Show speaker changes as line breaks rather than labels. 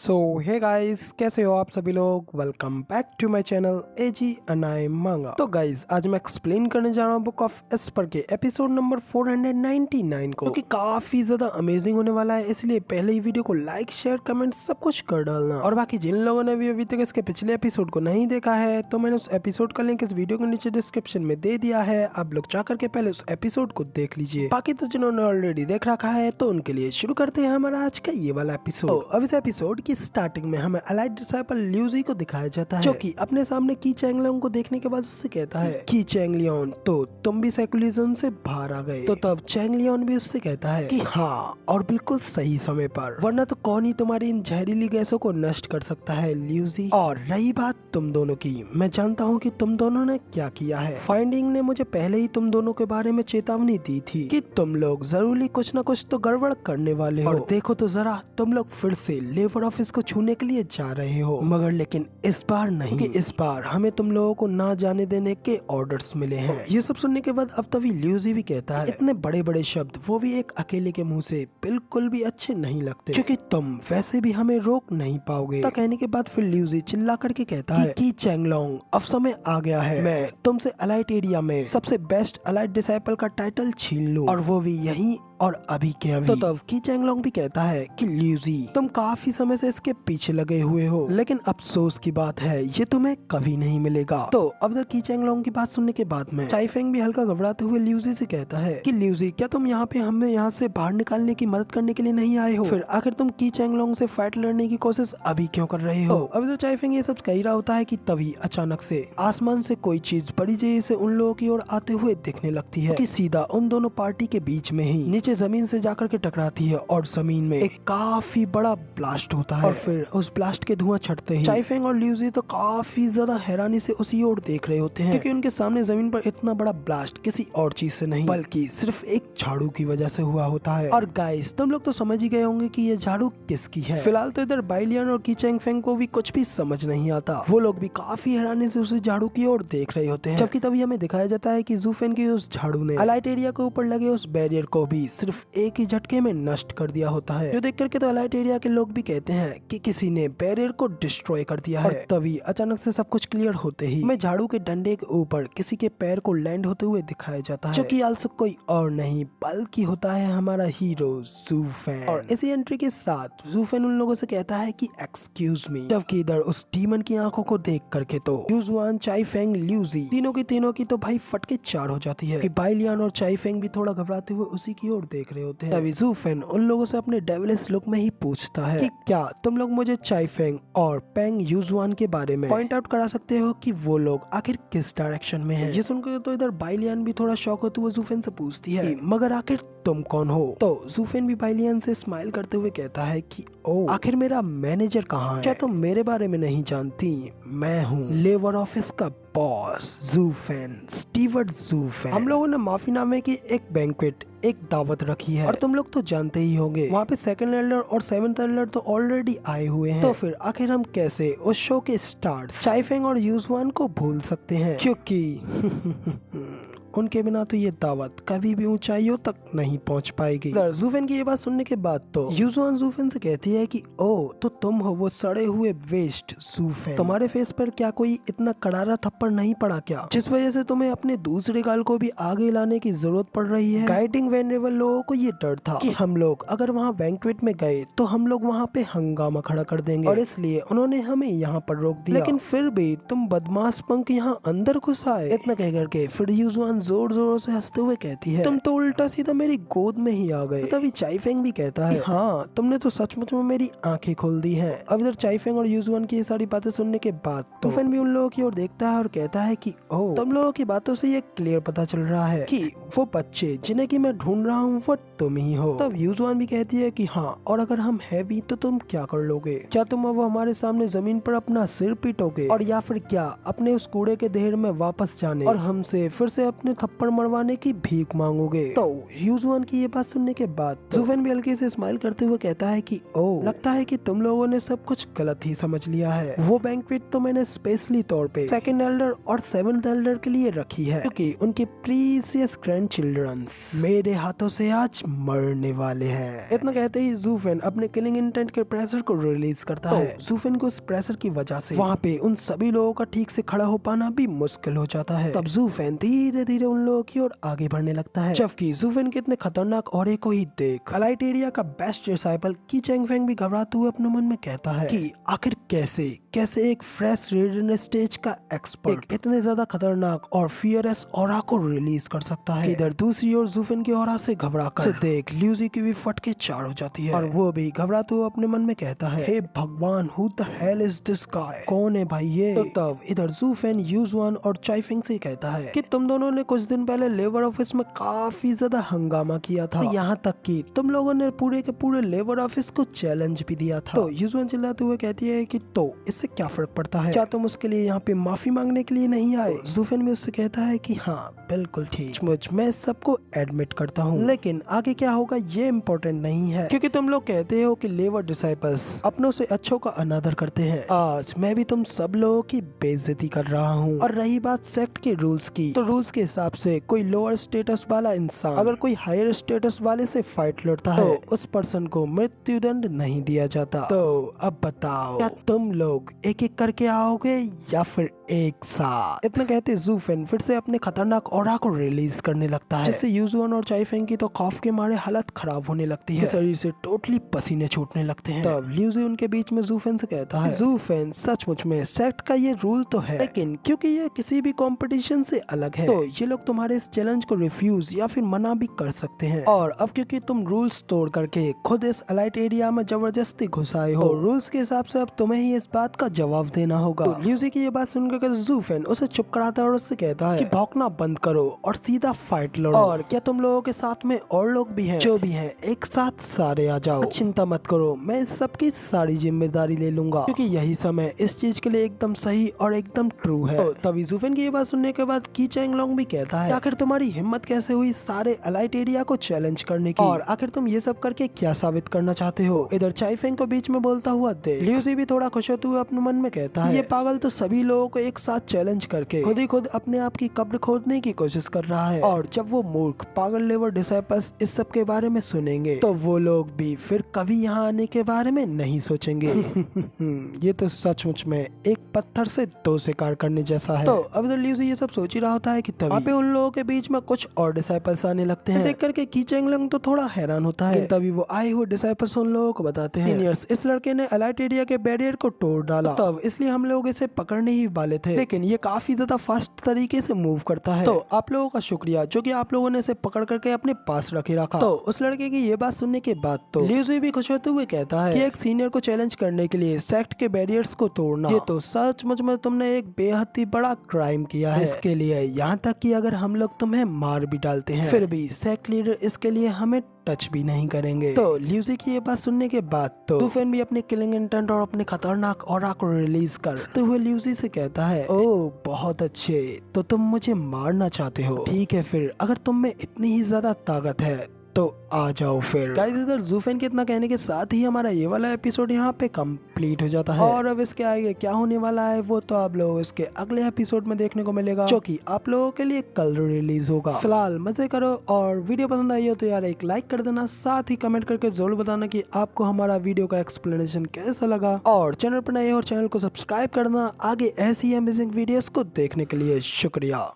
सो hey guys, कैसे हो आप सभी लोग। Welcome back to my channel एजी अनाई मांगा। तो गाइस, आज मैं एक्सप्लेन करने जा रहा हूँ बुक ऑफ एस्पर के एपिसोड नंबर 499 को, क्योंकि काफी ज्यादा अमेजिंग होने वाला है। इसलिए पहले ही वीडियो को लाइक शेयर कमेंट सब कुछ कर डालना। और बाकी जिन लोगों ने भी अभी तक इसके पिछले एपिसोड को नहीं देखा है तो मैंने उस एपिसोड का लिंक इस वीडियो के नीचे डिस्क्रिप्शन में दे दिया है। आप लोग जाकर के पहले उस एपिसोड को देख लीजिए। बाकी तो जिन्होंने ऑलरेडी देख रखा है तो उनके लिए शुरू करते हैं हमारा आज का ये वाला एपिसोड। अब इस एपिसोड की स्टार्टिंग में हमें अलाइड डिसाइपल ल्यूजी को दिखाया जाता है, जो कि अपने सामने की चैंगलियोन को देखने के बाद उससे कहता है कि चैंगलियोन, तो तुम भी सेकुलरिज्म से बाहर आ गए। तो तब चैंगलियोन भी उससे कहता है कि हाँ, और बिल्कुल सही समय पर, वरना तो कौन ही तुम्हारी इन जहरीली गैसों को नष्ट कर सकता है ल्यूजी। और रही बात तुम दोनों की, मैं जानता हूँ कि तुम दोनों ने क्या किया है। फाइंडिंग ने मुझे पहले ही तुम दोनों के बारे में चेतावनी दी थी कि तुम लोग जरूरी कुछ न कुछ तो गड़बड़ करने वाले हो। और देखो तो जरा, तुम लोग फिर से लेबर ऑफिस को छूने के लिए जा रहे हो, मगर लेकिन इस बार नहीं, कि इस बार हमें तुम लोगों को ना जाने देने के ऑर्डर्स मिले हैं। ये सब सुनने के बाद अब तभी ल्यूजी भी कहता है, इतने बड़े बड़े शब्द वो भी एक अकेले के मुंह से बिल्कुल भी अच्छे नहीं लगते, क्योंकि तुम वैसे भी हमें रोक नहीं पाओगे। तो कहने के बाद फिर ल्यूजी चिल्ला करके कहता है कि चैंगलोंग, अब समय आ गया है, मैं तुमसे अलाइट एरिया में सबसे बेस्ट अलाइट डिसाइपल का टाइटल छीन लूं, और वो भी यहीं और अभी के अभी। तो तब की चैंगलोंग भी कहता है कि ल्यूजी, तुम काफी समय से इसके पीछे लगे हुए हो, लेकिन अफसोस की बात है ये तुम्हें कभी नहीं मिलेगा। तो अब तक की चैंगलोंग की बात सुनने के बाद में चाइफेंग भी हल्का घबराते हुए ल्यूजी से कहता है कि ल्यूजी, क्या तुम यहाँ पे हमें यहाँ से बाहर निकालने की मदद करने के लिए नहीं आए हो? फिर आखिर तुम की चैंगलोंग से फाइट लड़ने की कोशिश अभी क्यों कर रहे हो? अब तो चाइफेंग ये सब कह रहा होता है कि तभी अचानक से आसमान से कोई चीज बड़ी तेजी से उन लोगों की ओर आते हुए दिखने लगती है, कि सीधा उन दोनों पार्टी के बीच में ही नीचे जमीन से जाकर के टकराती है, और जमीन में एक काफी बड़ा ब्लास्ट होता है। और फिर उस ब्लास्ट के धुआं छटते ही चाइफेंग और ल्यूजी तो काफी ज्यादा हैरानी से उसी ओर देख रहे होते हैं, क्योंकि उनके सामने जमीन पर इतना बड़ा ब्लास्ट किसी और चीज से नहीं बल्कि सिर्फ एक झाड़ू की वजह से हुआ होता है। और गाइस, तुम लोग तो समझ ही गए होंगे कि ये झाड़ू किसकी है। फिलहाल तो इधर बाइलियन और की चैंगफेंग को भी कुछ भी समझ नहीं आता। वो लोग भी काफी हैरानी से उस झाड़ू की ओर देख रहे होते हैं, जबकि तभी हमें दिखाया जाता है कि ज़ूफेन की उस झाड़ू ने अलाइट एरिया के ऊपर लगे उस बैरियर को भी सिर्फ एक ही झटके में नष्ट कर दिया होता है। जो देख करके तो अलाइट एरिया के लोग भी कहते हैं कि किसी ने बैरियर को डिस्ट्रॉय कर दिया है। और तभी अचानक से सब कुछ क्लियर होते ही हमें झाड़ू के डंडे के ऊपर किसी के पैर को लैंड होते हुए दिखाया जाता है, जो कि आल्सो कोई और नहीं बल्कि होता है हमारा हीरो ज़ूफेन। और इसी एंट्री के साथ ज़ूफेन उन लोगों से कहता है कि एक्सक्यूज मी, जबकि इधर उस डीमन की आंखों को देख करके तो यूजुआन, चाइफेंग, ल्यूजी तीनों की तो भाई फटके चार हो जाती है, कि बाइलियन और चाइफेंग भी थोड़ा घबराते हुए उसी की ओर देख रहे होते हैं। तभी ज़ूफेन उन लोगों से अपने डेविलिश लुक में ही पूछता है कि क्या तुम लोग मुझे चाइफेंग और पेंग यूजुआन के बारे में पॉइंट आउट करा सकते हो कि वो लोग आखिर किस डायरेक्शन में हैं? ये सुनकर तो इधर बाइलियन भी थोड़ा शॉक होते हुए ज़ूफेन से पूछती है कि मगर आखिर तुम कौन हो? तो ज़ूफेन भी बाइलियन से स्माइल करते हुए कहता है कि ओ, आखिर मेरा मैनेजर कहाँ है? क्या तुम मेरे बारे में नहीं जानती? मैं हूँ लेबर ऑफिस का बॉस ज़ूफेन, स्टीवर्ट ज़ूफेन। हम लोगों ने माफीनामे की एक बैंक्वेट, एक दावत रखी है, और तुम लोग तो जानते ही होंगे वहाँ पे सेकंड एल्डर और सेवंथ एल्डर तो ऑलरेडी आए हुए हैं। तो फिर आखिर हम कैसे उस शो के स्टार्स चाइफेंग और यूजुआन को भूल सकते हैं, क्योंकि उनके बिना तो ये दावत कभी भी ऊंचाइयों तक नहीं पहुंच पाएगी। ज़ूफेन की ये बात सुनने के बाद तो यूजुआन ज़ूफेन से कहती है कि ओ, तो तुम हो वो सड़े हुए वेस्ट ज़ूफेन। तुम्हारे फेस पर क्या कोई इतना करारा थप्पड़ नहीं पड़ा क्या, जिस वजह से तुम्हें अपने दूसरे गाल को भी आगे लाने की जरूरत पड़ रही है? गाइडिंग वेनरेबल लोगों को ये डर था कि हम लोग अगर वहाँ बैंक्वेट में गए तो हम लोग वहाँ पे हंगामा खड़ा कर देंगे, और इसलिए उन्होंने हमें यहाँ पर रोक दिया। लेकिन फिर भी तुम बदमाश पंख यहाँ अंदर घुस आए। इतना कह करके फिर यूजुआन जोर जोरों से हंसते हुए कहती है, तुम तो उल्टा सीधा मेरी गोद में ही आ गए। तभी चाइफेंग भी कहता है, हाँ, तुमने तो सचमुच में मेरी आंखें खोल दी हैं। अब इधर चाइफेंग और यूजुआन की ये सारी बातें सुनने के बाद ज़ूफेन भी उन लोगों की ओर देखता है और कहता है कि ओ, तुम लोगों की बातों से ये क्लियर पता चल रहा है कि वो बच्चे जिन्हें की मैं ढूंढ रहा हूँ वो तुम ही हो। तब यूजुआन भी कहती है कि हाँ, और अगर हम है भी तो तुम क्या कर लोगे? क्या तुम अब हमारे सामने जमीन पर अपना सिर पीटोगे, और या फिर क्या अपने उस कूड़े के ढेर में वापस जाने और हमसे फिर से अपने थप्पड़ मरवाने की भीख मांगोगे। तो यूजुआन की ये बात सुनने के बाद ज़ूफेन भी हल्के से स्माइल करते हुए कहता है कि ओह, लगता है कि तुम लोगों ने सब कुछ गलत ही समझ लिया है। वो बैंक्वेट तो मैंने स्पेशली तौर पे सेकंड एल्डर और सेवंथ एल्डर के लिए रखी है, क्योंकि उनके प्रीसियस ग्रैंड चिल्ड्रंस मेरे हाथों से आज मरने वाले हैं। इतना कहते ही ज़ूफेन अपने किलिंग इंटेंट के प्रेशर को रिलीज करता है। ज़ूफेन को उस प्रेशर की वजह से वहाँ पे उन सभी लोगों का ठीक से खड़ा हो पाना भी मुश्किल हो जाता है। तब ज़ूफेन धीरे धीरे उन लोगों की ओर आगे बढ़ने लगता है, जबकि ज़ूफेन के इतने खतरनाक ऑरे को ही देख अलाइट एरिया का बेस्ट डिसाइपल की चैंग फेंग भी घबराते हुए अपने मन में कहता है कि आखिर कैसे एक फ्रेश रेडिएंट स्टेज का एक्सपर्ट इतने ज्यादा खतरनाक और फियरलेस ऑरा को रिलीज कर सकता है। इधर दूसरी ओर ज़ूफेन की ऑरा से घबराकर देख ल्यूजी की भी फट के चार हो जाती है और वो भी घबराते हुए अपने मन में कहता है, हे भगवान, who the hell is this guy? कौन है भाई ये? तो तब इधर ज़ूफेन यूजुआन और चाइफिंग से कहता है कि तुम दोनों ने कुछ दिन पहले लेबर ऑफिस में काफी ज्यादा हंगामा किया था, यहाँ तक कि तुम लोगों ने पूरे के पूरे लेबर ऑफिस को चैलेंज भी दिया था। तो यूजुआन चिल्लाते हुए कहती है कि तो इससे क्या फर्क पड़ता है? क्या तुम उसके लिए यहाँ पे माफी मांगने के लिए नहीं आए? ज़ूफेन भी उससे कहता है कि हाँ बिल्कुल ठीक, मैं सबको एडमिट करता हूँ, लेकिन आगे क्या होगा ये इम्पोर्टेंट नहीं है, क्योंकि तुम लोग कहते हो कि लेबर डिसाइपल्स अपनों से अच्छों का अनादर करते हैं। आज मैं भी तुम सब लोगों की बेइज्जती कर रहा हूँ। और रही बात सेक्ट के रूल्स की, तो रूल्स के हिसाब से कोई लोअर स्टेटस वाला इंसान अगर कोई हायर स्टेटस वाले से फाइट लड़ता है तो उस पर्सन को मृत्युदंड नहीं दिया जाता। तो अब बताओ, क्या तुम लोग एक एक करके आओगे या फिर एक साथ? इतना कहते ज़ूफेन फिर से अपने खतरनाक ऑरा को रिलीज करने लगता है, जिससे यूजुआन और चाइफेंग की तो खौफ के मारे हालत खराब होने लगती है, शरीर से टोटली पसीने छूटने लगते हैं। तब ल्यूजी उनके बीच में ज़ूफेन से कहता है, ज़ूफेन सचमुच में सेक्ट का ये रूल तो है, लेकिन क्योंकि ये किसी भी कंपटीशन से अलग है तो ये लोग तुम्हारे इस चैलेंज को रिफ्यूज या फिर मना भी कर सकते हैं। और अब क्योंकि तुम रूल्स तोड़ करके खुद इस अलाइट एरिया में जबरदस्ती घुस आए हो, रूल्स के हिसाब से अब तुम्हें ही इस बात का जवाब देना होगा। तो ल्यूजी की ये बात सुनकर ज़ूफेन उसे चुप कराता है और उससे कहता है कि भौंकना बंद करो और सीधा फाइट लड़ो। और क्या तुम लोगों के साथ में और लोग भी हैं? जो भी हैं एक साथ सारे आ जाओ, चिंता मत करो, मैं इस सब की सारी जिम्मेदारी ले लूंगा, क्योंकि यही समय इस चीज के लिए एकदम सही और एकदम ट्रू है। तो तभी ज़ूफेन की ये बात सुनने के बाद की चैंग लोंग भी कहता है, आखिर तुम्हारी हिम्मत कैसे हुई सारे अलाइट एरिया को चैलेंज करने की, और आखिर तुम ये सब करके क्या साबित करना चाहते हो? इधर चाइफेंग को बीच में बोलता हुआ देख ल्यूजी भी थोड़ा खुश होते हुए अपने मन में कहता है, ये पागल तो सभी लोगों को एक साथ चैलेंज करके खुद ही खुद अपने आप की कब्र खोदने की कोशिश कर रहा है। और जब वो मूर्ख पागल लेबर डिसाइपल्स इस सब के बारे में सुनेंगे तो वो लोग भी फिर कभी यहाँ आने के बारे में नहीं सोचेंगे। ये तो सचमुच में एक पत्थर से दो शिकार करने जैसा है। तो अब इधर ल्यूजी ये सब सोच ही रहा होता है कि तभी पे उन लोगों के बीच में कुछ और डिसाइपल्स आने लगते हैं। देख करके की चैंग लोंग तो थोड़ा हैरान होता है, तभी वो आए हुए डिसाइपल्स उन लोगों को बताते हैं, इस लड़के ने अलाइट एरिया के बैरियर को तोड़ डाला, तब इसलिए हम लोग इसे पकड़ने ही वाले थे, लेकिन ये काफी ज्यादा फास्ट तरीके से मूव करता है, तो आप लोगों का शुक्रिया जो कि आप लोगों ने इसे पकड़ करके अपने पास रखे रखा। तो उस लड़के की ये बात सुनने के बाद तो ल्यूजी भी खुश होते हुए कहता है कि एक सीनियर को चैलेंज करने के लिए सेक्ट के बैरियर्स को तोड़ना, ये तो सचमुच में तुमने एक बेहद ही बड़ा क्राइम किया है। इसके लिए यहाँ तक कि अगर हम लोग तुम्हें मार भी डालते हैं फिर भी सेक्ट लीडर इसके लिए हमें टच भी नहीं करेंगे। तो ल्यूजी की ये बात सुनने के बाद तो ज़ूफेन भी अपने किलिंग इंटेंट और अपने खतरनाक ऑरा को रिलीज करते हुए ल्यूजी से कहता है, ओह बहुत अच्छे, तो तुम मुझे मारना चाहते हो? ठीक है, फिर अगर तुम में इतनी ही ज्यादा ताकत है तो आ जाओ फिर। गाइस इधर ज़ूफेन के इतना कहने के साथ ही हमारा ये वाला एपिसोड यहाँ पे कंप्लीट हो जाता है, और अब इसके आगे क्या होने वाला है वो तो आप लोग इसके अगले एपिसोड में देखने को मिलेगा, जो कि आप लोगों के लिए कल रिलीज होगा। फिलहाल मजे करो, और वीडियो पसंद आई हो तो यार एक लाइक कर देना, साथ ही कमेंट करके जरूर बताना कि आपको हमारा वीडियो का एक्सप्लेनेशन कैसा लगा, और चैनल पर नए और चैनल को सब्सक्राइब करना आगे ऐसी अमेजिंग वीडियोस को देखने के लिए। शुक्रिया।